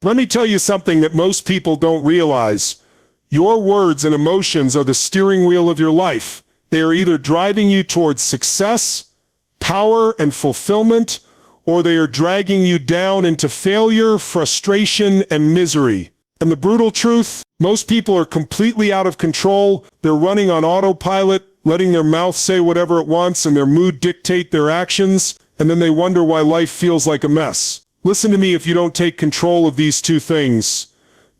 Let me tell you something that most people don't realize. Your words and emotions are the steering wheel of your life. They are either driving you towards success, power, and fulfillment, or they are dragging you down into failure, frustration, and misery. And the brutal truth? Most people are completely out of control. They're running on autopilot, letting their mouth say whatever it wants and their mood dictate their actions, and then they wonder why life feels like a mess. Listen to me, if you don't take control of these two things,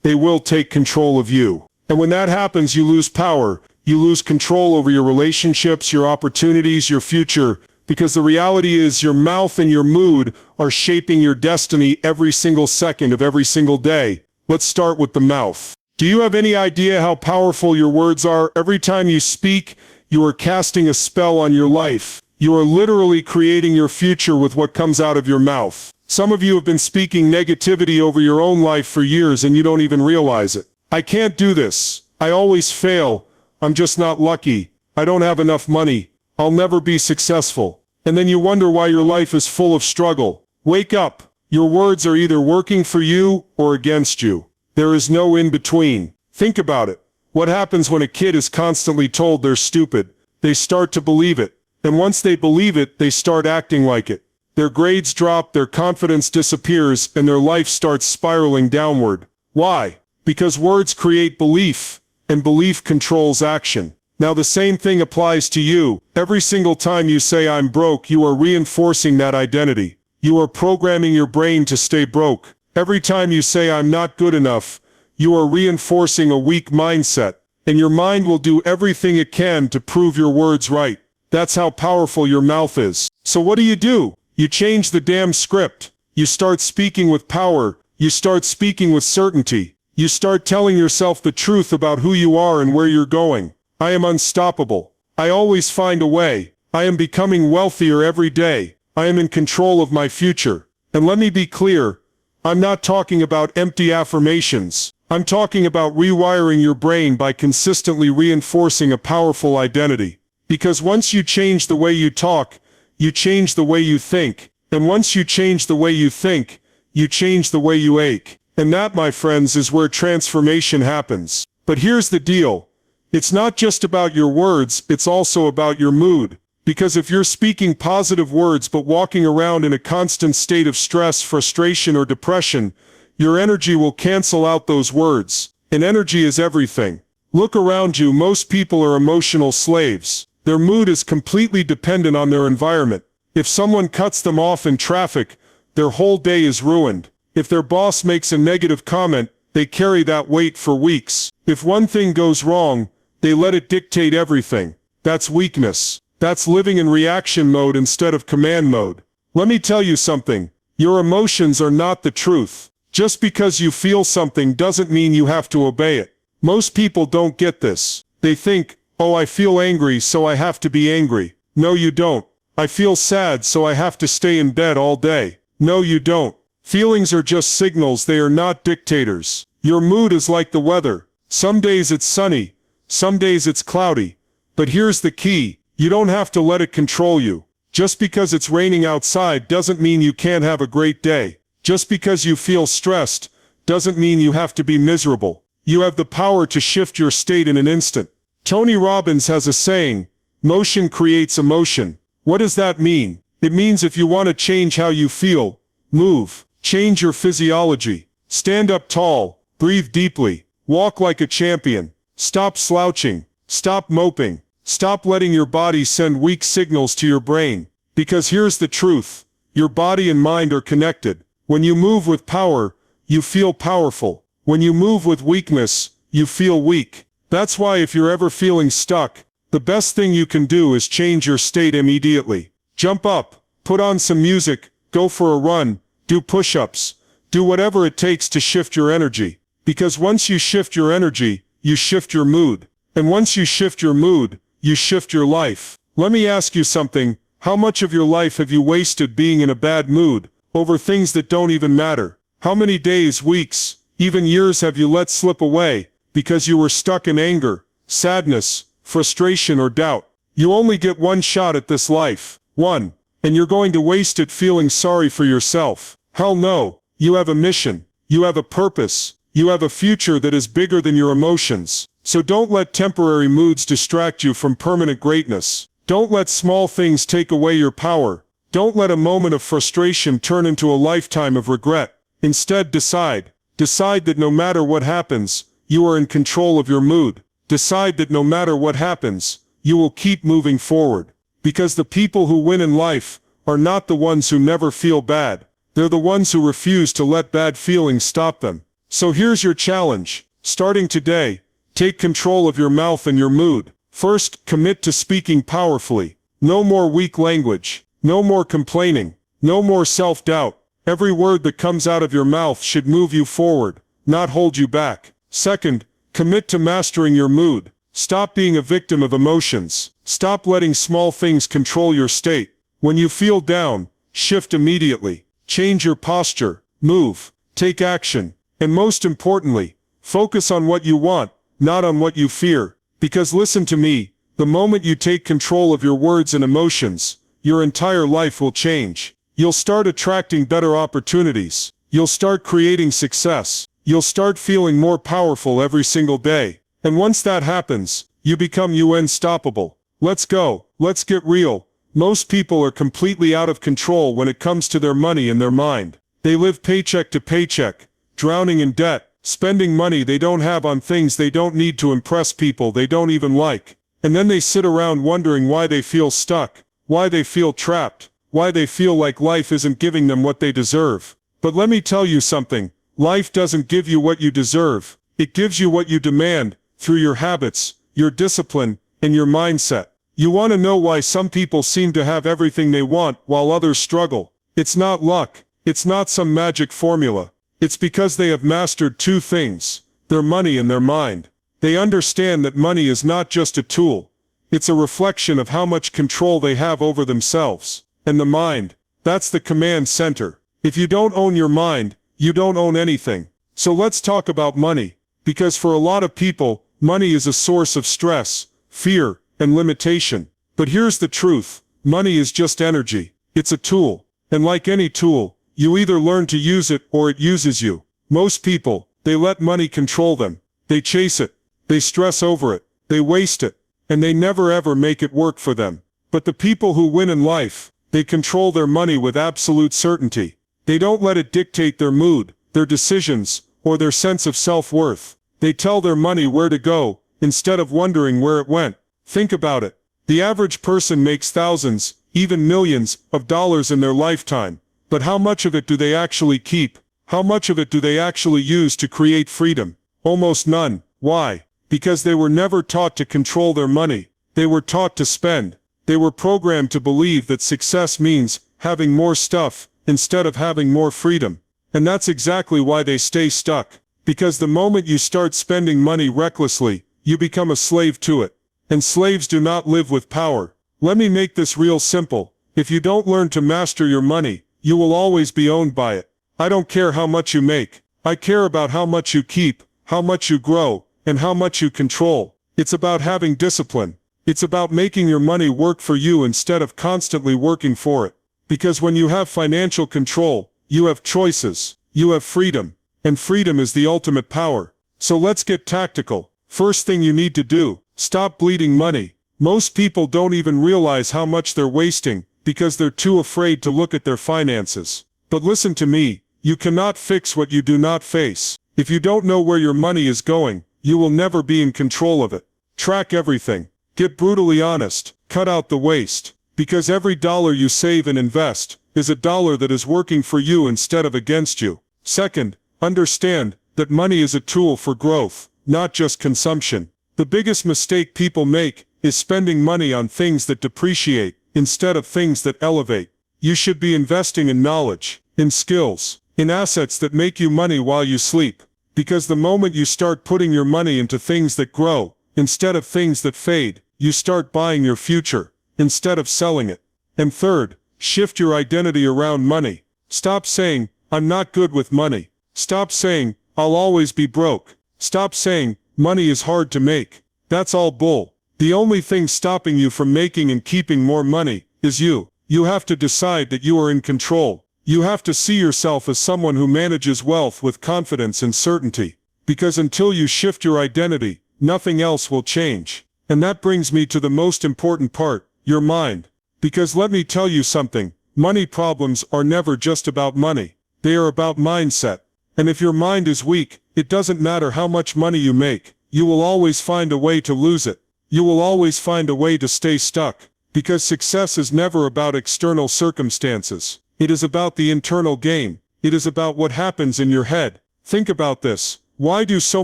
they will take control of you. And when that happens, you lose power. You lose control over your relationships, your opportunities, your future, because the reality is your mouth and your mood are shaping your destiny every single second of every single day. Let's start with the mouth. Do you have any idea how powerful your words are? Every time you speak, you are casting a spell on your life. You are literally creating your future with what comes out of your mouth. Some of you have been speaking negativity over your own life for years and you don't even realize it. I can't do this. I always fail. I'm just not lucky. I don't have enough money. I'll never be successful. And then you wonder why your life is full of struggle. Wake up. Your words are either working for you or against you. There is no in between. Think about it. What happens when a kid is constantly told they're stupid? They start to believe it. And once they believe it, they start acting like it. Their grades drop, their confidence disappears, and their life starts spiraling downward. Why? Because words create belief, and belief controls action. Now the same thing applies to you. Every single time you say I'm broke, you are reinforcing that identity. You are programming your brain to stay broke. Every time you say I'm not good enough, you are reinforcing a weak mindset, and your mind will do everything it can to prove your words right. That's how powerful your mouth is. So what do? You change the damn script. You start speaking with power. You start speaking with certainty. You start telling yourself the truth about who you are and where you're going. I am unstoppable. I always find a way. I am becoming wealthier every day. I am in control of my future. And let me be clear, I'm not talking about empty affirmations. I'm talking about rewiring your brain by consistently reinforcing a powerful identity. Because once you change the way you talk, you change the way you think. And once you change the way you think, you change the way you ache. And that, my friends, is where transformation happens. But here's the deal. It's not just about your words, it's also about your mood. Because if you're speaking positive words but walking around in a constant state of stress, frustration, or depression, your energy will cancel out those words. And energy is everything. Look around you, most people are emotional slaves. Their mood is completely dependent on their environment. If someone cuts them off in traffic, their whole day is ruined. If their boss makes a negative comment, they carry that weight for weeks. If one thing goes wrong, they let it dictate everything. That's weakness. That's living in reaction mode instead of command mode. Let me tell you something. Your emotions are not the truth. Just because you feel something doesn't mean you have to obey it. Most people don't get this. They think, oh, I feel angry, so I have to be angry. No, you don't. I feel sad, so I have to stay in bed all day. No, you don't. Feelings are just signals, they are not dictators. Your mood is like the weather. Some days it's sunny, some days it's cloudy. But here's the key, you don't have to let it control you. Just because it's raining outside doesn't mean you can't have a great day. Just because you feel stressed doesn't mean you have to be miserable. You have the power to shift your state in an instant. Tony Robbins has a saying, motion creates emotion. What does that mean? It means if you want to change how you feel, move, change your physiology, stand up tall, breathe deeply, walk like a champion, stop slouching, stop moping, stop letting your body send weak signals to your brain. Because here's the truth, your body and mind are connected. When you move with power, you feel powerful. When you move with weakness, you feel weak. That's why if you're ever feeling stuck, the best thing you can do is change your state immediately. Jump up, put on some music, go for a run, do push-ups, do whatever it takes to shift your energy. Because once you shift your energy, you shift your mood. And once you shift your mood, you shift your life. Let me ask you something, how much of your life have you wasted being in a bad mood, over things that don't even matter? How many days, weeks, even years have you let slip away, because you were stuck in anger, sadness, frustration, or doubt? You only get one shot at this life. One. And you're going to waste it feeling sorry for yourself. Hell no. You have a mission. You have a purpose. You have a future that is bigger than your emotions. So don't let temporary moods distract you from permanent greatness. Don't let small things take away your power. Don't let a moment of frustration turn into a lifetime of regret. Instead, decide. Decide that no matter what happens, you are in control of your mood. Decide that no matter what happens, you will keep moving forward. Because the people who win in life are not the ones who never feel bad. They're the ones who refuse to let bad feelings stop them. So here's your challenge. Starting today, take control of your mouth and your mood. First, commit to speaking powerfully. No more weak language. No more complaining. No more self-doubt. Every word that comes out of your mouth should move you forward, not hold you back. Second, commit to mastering your mood. Stop being a victim of emotions. Stop letting small things control your state. When you feel down, shift immediately. Change your posture. Move. Take action. And most importantly, focus on what you want, not on what you fear. Because listen to me, the moment you take control of your words and emotions, your entire life will change. You'll start attracting better opportunities. You'll start creating success. You'll start feeling more powerful every single day. And once that happens, you become unstoppable. Let's go. Let's get real. Most people are completely out of control when it comes to their money and their mind. They live paycheck to paycheck, drowning in debt, spending money they don't have on things they don't need to impress people they don't even like. And then they sit around wondering why they feel stuck, why they feel trapped, why they feel like life isn't giving them what they deserve. But let me tell you something. Life doesn't give you what you deserve. It gives you what you demand, through your habits, your discipline, and your mindset. You want to know why some people seem to have everything they want while others struggle? It's not luck. It's not some magic formula. It's because they have mastered two things: their money and their mind. They understand that money is not just a tool. It's a reflection of how much control they have over themselves. And the mind, that's the command center. If you don't own your mind, you don't own anything. So let's talk about money. Because for a lot of people, money is a source of stress, fear, and limitation. But here's the truth. Money is just energy. It's a tool. And like any tool, you either learn to use it or it uses you. Most people, they let money control them. They chase it. They stress over it. They waste it. And they never ever make it work for them. But the people who win in life, they control their money with absolute certainty. They don't let it dictate their mood, their decisions, or their sense of self-worth. They tell their money where to go, instead of wondering where it went. Think about it. The average person makes thousands, even millions, of dollars in their lifetime. But how much of it do they actually keep? How much of it do they actually use to create freedom? Almost none. Why? Because they were never taught to control their money. They were taught to spend. They were programmed to believe that success means having more stuff, instead of having more freedom. And that's exactly why they stay stuck. Because the moment you start spending money recklessly, you become a slave to it. And slaves do not live with power. Let me make this real simple. If you don't learn to master your money, you will always be owned by it. I don't care how much you make. I care about how much you keep, how much you grow, and how much you control. It's about having discipline. It's about making your money work for you instead of constantly working for it. Because when you have financial control, you have choices, you have freedom, and freedom is the ultimate power. So let's get tactical. First thing you need to do, stop bleeding money. Most people don't even realize how much they're wasting, because they're too afraid to look at their finances. But listen to me, you cannot fix what you do not face. If you don't know where your money is going, you will never be in control of it. Track everything. Get brutally honest. Cut out the waste. Because every dollar you save and invest is a dollar that is working for you instead of against you. Second, understand that money is a tool for growth, not just consumption. The biggest mistake people make is spending money on things that depreciate instead of things that elevate. You should be investing in knowledge, in skills, in assets that make you money while you sleep. Because the moment you start putting your money into things that grow, instead of things that fade, you start buying your future, instead of selling it. And third, shift your identity around money. Stop saying, I'm not good with money. Stop saying, I'll always be broke. Stop saying, money is hard to make. That's all bull. The only thing stopping you from making and keeping more money is you. You have to decide that you are in control. You have to see yourself as someone who manages wealth with confidence and certainty. Because until you shift your identity, nothing else will change. And that brings me to the most important part, your mind. Because let me tell you something, money problems are never just about money. They are about mindset. And if your mind is weak, it doesn't matter how much money you make, you will always find a way to lose it. You will always find a way to stay stuck. Because success is never about external circumstances. It is about the internal game. It is about what happens in your head. Think about this. Why do so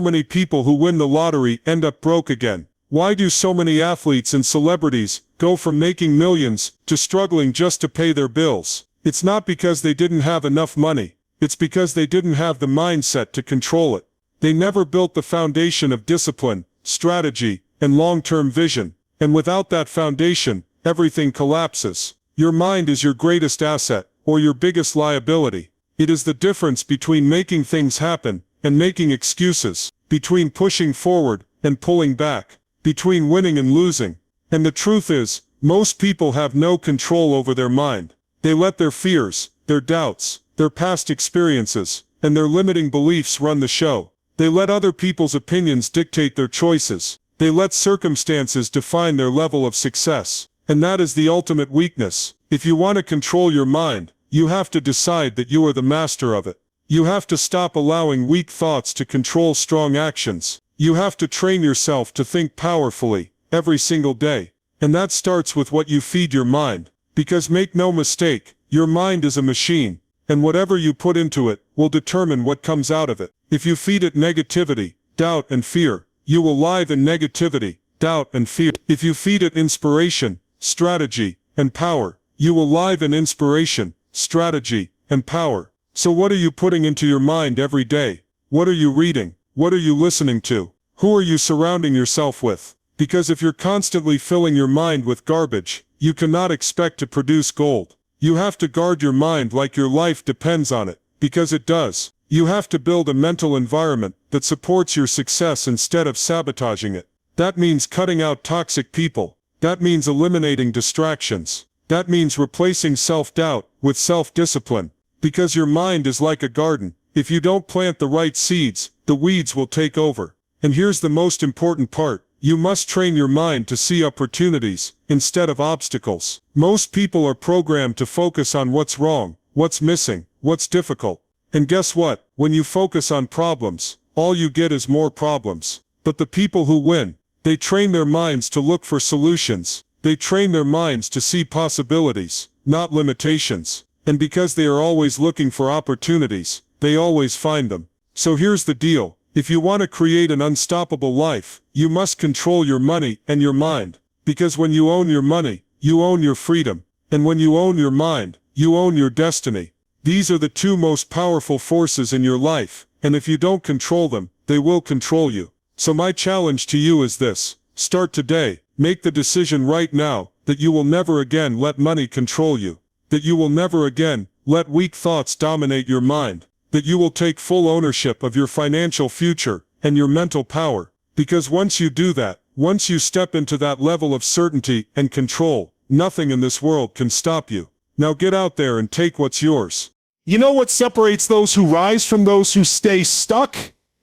many people who win the lottery end up broke again? Why do so many athletes and celebrities go from making millions to struggling just to pay their bills? It's not because they didn't have enough money. It's because they didn't have the mindset to control it. They never built the foundation of discipline, strategy, and long-term vision. And without that foundation, everything collapses. Your mind is your greatest asset, or your biggest liability. It is the difference between making things happen and making excuses, between pushing forward and pulling back, between winning and losing. And the truth is, most people have no control over their mind. They let their fears, their doubts, their past experiences, and their limiting beliefs run the show. They let other people's opinions dictate their choices. They let circumstances define their level of success. And that is the ultimate weakness. If you want to control your mind, you have to decide that you are the master of it. You have to stop allowing weak thoughts to control strong actions. You have to train yourself to think powerfully, every single day. And that starts with what you feed your mind. Because make no mistake, your mind is a machine, and whatever you put into it will determine what comes out of it. If you feed it negativity, doubt and fear, you will live in negativity, doubt and fear. If you feed it inspiration, strategy, and power, you will live in inspiration, strategy, and power. So what are you putting into your mind every day? What are you reading? What are you listening to? Who are you surrounding yourself with? Because if you're constantly filling your mind with garbage, you cannot expect to produce gold. You have to guard your mind like your life depends on it, because it does. You have to build a mental environment that supports your success instead of sabotaging it. That means cutting out toxic people. That means eliminating distractions. That means replacing self-doubt with self-discipline. Because your mind is like a garden. If you don't plant the right seeds, the weeds will take over. And here's the most important part. You must train your mind to see opportunities instead of obstacles. Most people are programmed to focus on what's wrong, what's missing, what's difficult. And guess what? When you focus on problems, all you get is more problems. But the people who win, they train their minds to look for solutions. They train their minds to see possibilities, not limitations. And because they are always looking for opportunities, they always find them. So here's the deal. If you want to create an unstoppable life, you must control your money and your mind. Because when you own your money, you own your freedom. And when you own your mind, you own your destiny. These are the two most powerful forces in your life. And if you don't control them, they will control you. So my challenge to you is this. Start today. Make the decision right now that you will never again let money control you. That you will never again let weak thoughts dominate your mind. That you will take full ownership of your financial future and your mental power. Because once you do that, once you step into that level of certainty and control, nothing in this world can stop you. Now get out there and take what's yours. You know what separates those who rise from those who stay stuck?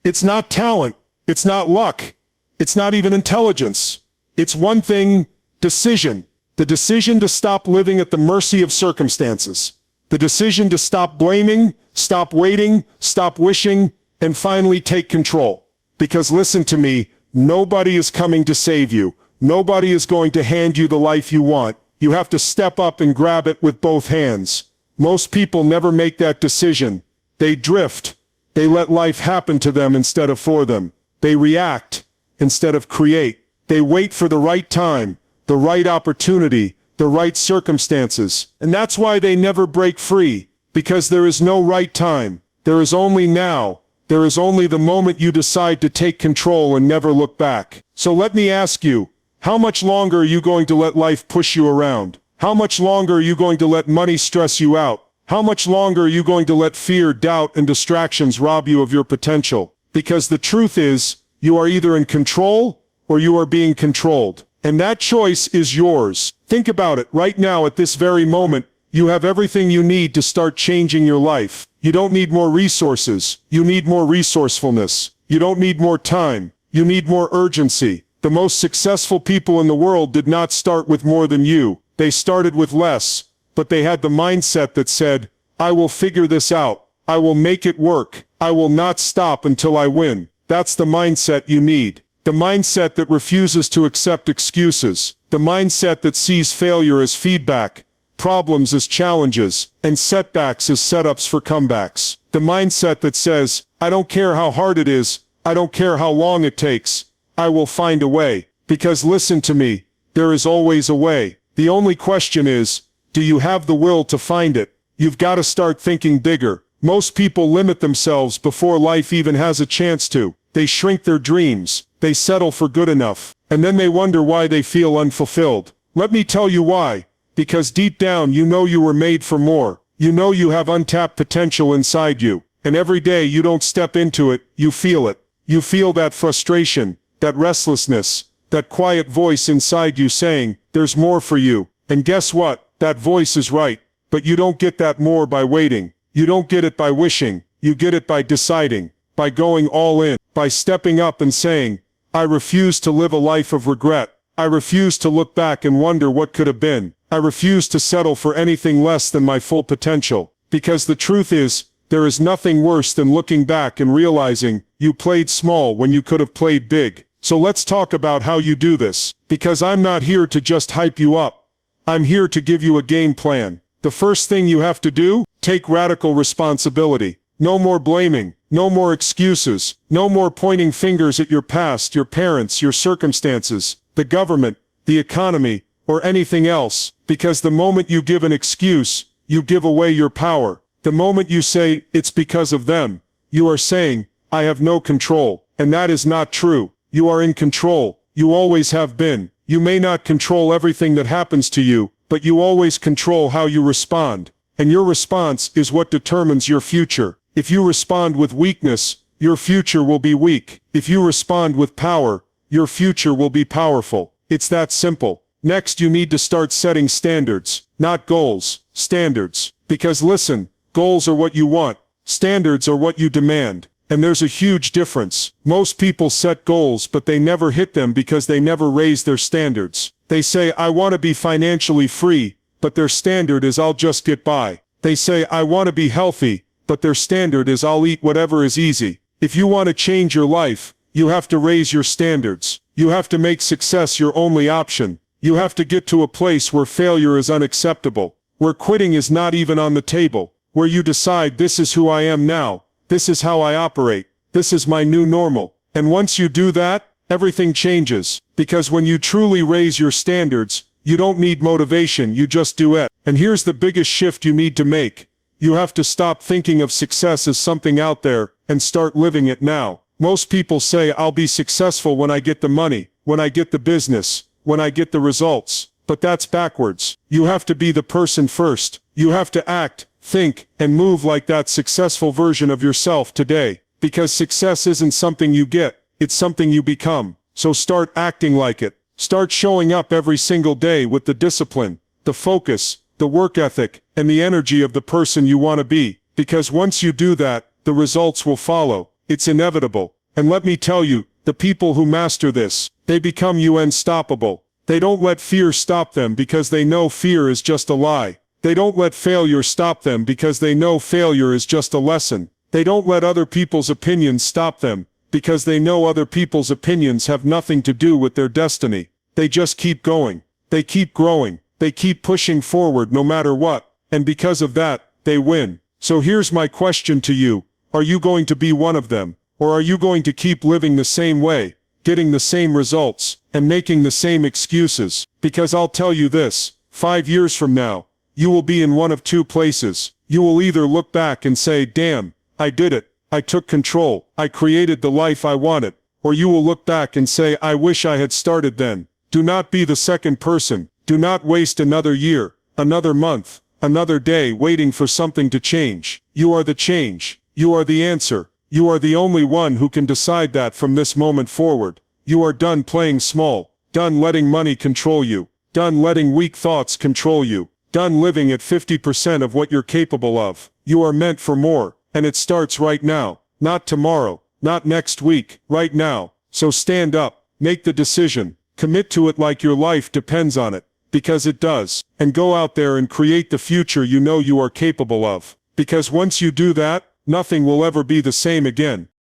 It's not talent. It's not luck. It's not even intelligence. It's one thing, decision. The decision to stop living at the mercy of circumstances. The decision to stop blaming, stop waiting, stop wishing, and finally take control. Because listen to me, nobody is coming to save you. Nobody is going to hand you the life you want. You have to step up and grab it with both hands. Most people never make that decision. They drift. They let life happen to them instead of for them. They react instead of create. They wait for the right time, the right opportunity, the right circumstances. And that's why they never break free. Because there is no right time. There is only now. There is only the moment you decide to take control and never look back. So let me ask you, how much longer are you going to let life push you around? How much longer are you going to let money stress you out? How much longer are you going to let fear, doubt, and distractions rob you of your potential? Because the truth is, you are either in control or you are being controlled. And that choice is yours. Think about it right now at this very moment. You have everything you need to start changing your life. You don't need more resources. You need more resourcefulness. You don't need more time. You need more urgency. The most successful people in the world did not start with more than you. They started with less, but they had the mindset that said, I will figure this out. I will make it work. I will not stop until I win. That's the mindset you need. The mindset that refuses to accept excuses. The mindset that sees failure as feedback, problems as challenges, and setbacks as setups for comebacks. The mindset that says, I don't care how hard it is, I don't care how long it takes, I will find a way. Because listen to me, there is always a way. The only question is, do you have the will to find it? You've got to start thinking bigger. Most people limit themselves before life even has a chance to. They shrink their dreams, they settle for good enough, and then they wonder why they feel unfulfilled. Let me tell you why. Because deep down you know you were made for more. You know you have untapped potential inside you. And every day you don't step into it, you feel it. You feel that frustration, that restlessness, that quiet voice inside you saying, there's more for you. And guess what? That voice is right. But you don't get that more by waiting. You don't get it by wishing. You get it by deciding, by going all in, by stepping up and saying, I refuse to live a life of regret. I refuse to look back and wonder what could have been. I refuse to settle for anything less than my full potential. Because the truth is, there is nothing worse than looking back and realizing you played small when you could have played big. So let's talk about how you do this. Because I'm not here to just hype you up. I'm here to give you a game plan. The first thing you have to do, take radical responsibility. No more blaming, no more excuses, no more pointing fingers at your past, your parents, your circumstances, the government, the economy, or anything else, because the moment you give an excuse, you give away your power. The moment you say, it's because of them, you are saying, I have no control, and that is not true. You are in control. You always have been. You may not control everything that happens to you, but you always control how you respond. And your response is what determines your future. If you respond with weakness, your future will be weak. If you respond with power, your future will be powerful. It's that simple. Next, you need to start setting standards, not goals, standards. Because listen, goals are what you want. Standards are what you demand. And there's a huge difference. Most people set goals, but they never hit them because they never raise their standards. They say, I want to be financially free, but their standard is I'll just get by. They say, I want to be healthy, but their standard is I'll eat whatever is easy. If you want to change your life, you have to raise your standards. You have to make success your only option. You have to get to a place where failure is unacceptable, where quitting is not even on the table, where you decide this is who I am now, this is how I operate, this is my new normal. And once you do that, everything changes. Because when you truly raise your standards, you don't need motivation, you just do it. And here's the biggest shift you need to make. You have to stop thinking of success as something out there, and start living it now. Most people say I'll be successful when I get the money, when I get the business, when I get the results. But that's backwards. You have to be the person first. You have to act, think, and move like that successful version of yourself today. Because success isn't something you get, it's something you become. So start acting like it. Start showing up every single day with the discipline, the focus, the work ethic, and the energy of the person you want to be. Because once you do that, the results will follow. It's inevitable. And let me tell you, the people who master this, they become unstoppable. They don't let fear stop them because they know fear is just a lie. They don't let failure stop them because they know failure is just a lesson. They don't let other people's opinions stop them because they know other people's opinions have nothing to do with their destiny. They just keep going. They keep growing. They keep pushing forward no matter what. And because of that, they win. So here's my question to you. Are you going to be one of them? Or are you going to keep living the same way, getting the same results, and making the same excuses? Because I'll tell you this, 5 years from now, you will be in one of two places. You will either look back and say, damn, I did it. I took control. I created the life I wanted. Or you will look back and say, I wish I had started then. Do not be the second person. Do not waste another year, another month, another day waiting for something to change. You are the change. You are the answer. You are the only one who can decide that from this moment forward. You are done playing small, done letting money control you, done letting weak thoughts control you, done living at 50% of what you're capable of. You are meant for more, and it starts right now, not tomorrow, not next week, right now. So stand up, make the decision, commit to it like your life depends on it, because it does, and go out there and create the future you know you are capable of. Because once you do that, nothing will ever be the same again.